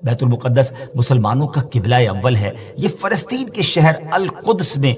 بیت المقدس مسلمانوں کا قبلہ اول ہے۔ یہ فلسطین کے شہر القدس میں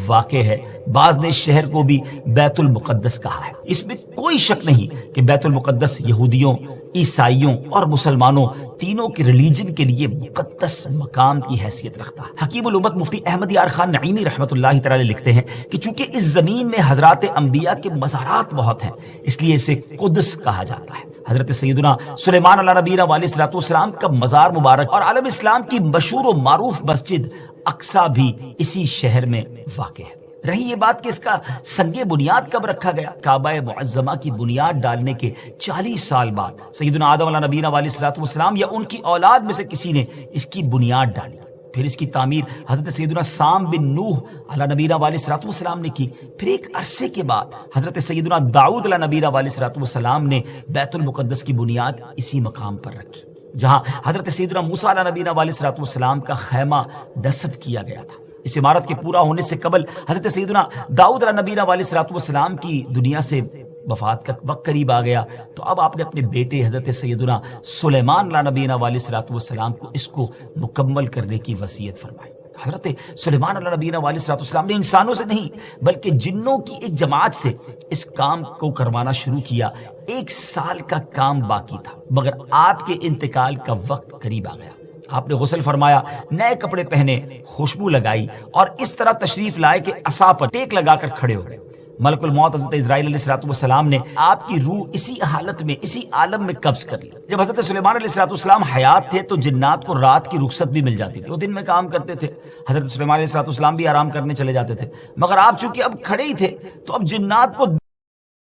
واقع ہے۔ بعض نے اس شہر کو بھی بیت المقدس کہا ہے۔ اس میں کوئی شک نہیں کہ بیت المقدس یہودیوں، عیسائیوں اور مسلمانوں تینوں کے ریلیجن کے لیے مقدس مقام کی حیثیت رکھتا ہے۔ حکیم الامت مفتی احمد یار خان نعیمی رحمۃ اللہ تعالی لکھتے ہیں کہ چونکہ اس زمین میں حضرات انبیاء کے مزارات بہت ہیں، اس لیے اسے قدس کہا جاتا ہے۔ حضرت سیدنا سلیمان علیہ نبینا علیہ الصلوۃ والسلام کا مزار مبارک اور عالم اسلام کی مشہور و معروف مسجد اقصی بھی اسی شہر میں واقع ہے۔ رہی یہ بات کہ اس کا سنگ بنیاد کب رکھا گیا، کعبہ معظمہ کی بنیاد ڈالنے کے 40 سال بعد سیدنا آدم علیہ نبینا علیہ الصلوۃ والسلام یا ان کی اولاد میں سے کسی نے اس کی بنیاد ڈالی۔ پھر اس کی تعمیر حضرت سیدنا سام بن نوح علیہ نبینا علیہ الصلوۃ والسلام نے کی۔ پھر ایک عرصے کے بعد حضرت سیدنا داؤد علیہ نبینا علیہ الصلوۃ والسلام نے بیت المقدس کی بنیاد اسی مقام پر رکھی، جہاں حضرت سیدنا موسیٰ علیہ نبینا علیہ الصلوۃ والسلام کا خیمہ نصب کیا گیا تھا۔ اس عمارت کے پورا ہونے سے قبل حضرت سیدنا داؤد علیہ نبینا علیہ الصلوۃ والسلام کی دنیا سے وفات کا وقت قریب آ گیا، تو اب آپ نے اپنے بیٹے حضرت سیدنا سلیمان علیہ نبینا علیہ الصلوۃ والسلام کو اس کو مکمل کرنے کی وصیت فرمائی۔ حضرت سلیمان علیہ نبینا علیہ الصلوۃ والسلام نے انسانوں سے نہیں بلکہ جنوں کی ایک جماعت سے اس کام کو کروانا شروع کیا۔ 1 سال کا کام باقی تھا، مگر آپ کے انتقال کا وقت قریب آ گیا۔ آپ نے غسل فرمایا، نئے کپڑے پہنے، خوشبو لگائی اور اس طرح تشریف لائے کہ عصا پر ٹیک لگا کر کھڑے ہو گئے۔ ملک الموت حضرت اسرائیل علیہ الصلوۃ والسلام نے آپ کی روح اسی حالت میں، اسی عالم میں قبض کر لی۔ جب حضرت سلیمان علیہ الصلوۃ والسلام حیات تھے تو جنات کو رات کی رخصت بھی مل جاتی تھی، وہ دن میں کام کرتے تھے، حضرت سلیمان علیہ الصلوۃ والسلام بھی آرام کرنے چلے جاتے تھے، مگر آپ چونکہ اب کھڑے ہی تھے تو اب جنات کو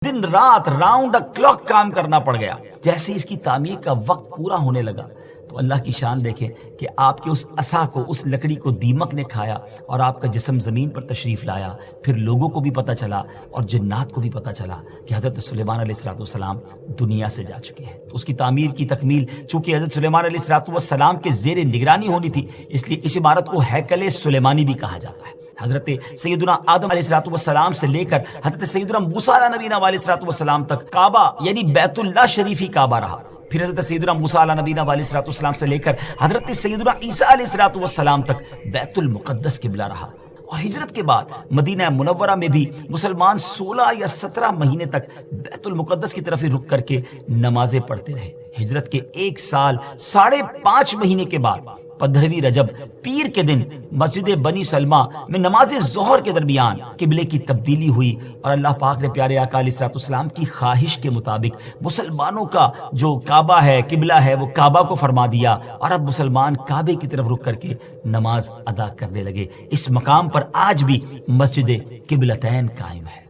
دن رات راؤنڈ دا کلاک کام کرنا پڑ گیا۔ جیسے اس کی تعمیر کا وقت پورا ہونے لگا تو اللہ کی شان دیکھیں کہ آپ کے اس عصا کو، اس لکڑی کو دیمک نے کھایا اور آپ کا جسم زمین پر تشریف لایا۔ پھر لوگوں کو بھی پتہ چلا اور جنات کو بھی پتہ چلا کہ حضرت سلیمان علیہ الصلوۃ والسلام دنیا سے جا چکے ہیں۔ اس کی تعمیر کی تکمیل چونکہ حضرت سلیمان علیہ الصلوۃ والسلام کے زیر نگرانی ہونی تھی، اس لیے اس عمارت کو ہیکل سلیمانی بھی کہا جاتا ہے۔ حضرت سیدنا آدم علیہ الصلوۃ والسلام سے لے کر حضرت سیدنا موسیٰ علیہ نبینا علیہ الصلوۃ والسلام تک کعبہ یعنی بیت اللہ شریف ہی کعبہ رہا۔ پھر حضرت سیدنا موسیٰ علیہ نبینا علیہ الصلوۃ والسلام سے لے کر حضرت سیدنا عیسیٰ علیہ الصلوۃ والسلام تک بیت المقدس قبلہ رہا۔ اور ہجرت کے بعد مدینہ منورہ میں بھی مسلمان 16 یا 17 مہینے تک بیت المقدس کی طرف رک کر کے نمازیں پڑھتے رہے۔ ہجرت کے 1 سال 5.5 مہینے کے بعد 15ویں رجب پیر کے دن مسجد بنی سلمہ میں نماز ظہر کے درمیان قبلے کی تبدیلی ہوئی اور اللہ پاک نے پیارے آقا علیہ الصلوۃ والسلام کی خواہش کے مطابق مسلمانوں کا جو کعبہ ہے، قبلہ ہے، وہ کعبہ کو فرما دیا اور اب مسلمان کعبے کی طرف رک کر کے نماز ادا کرنے لگے۔ اس مقام پر آج بھی مسجد قبلتین قائم ہے۔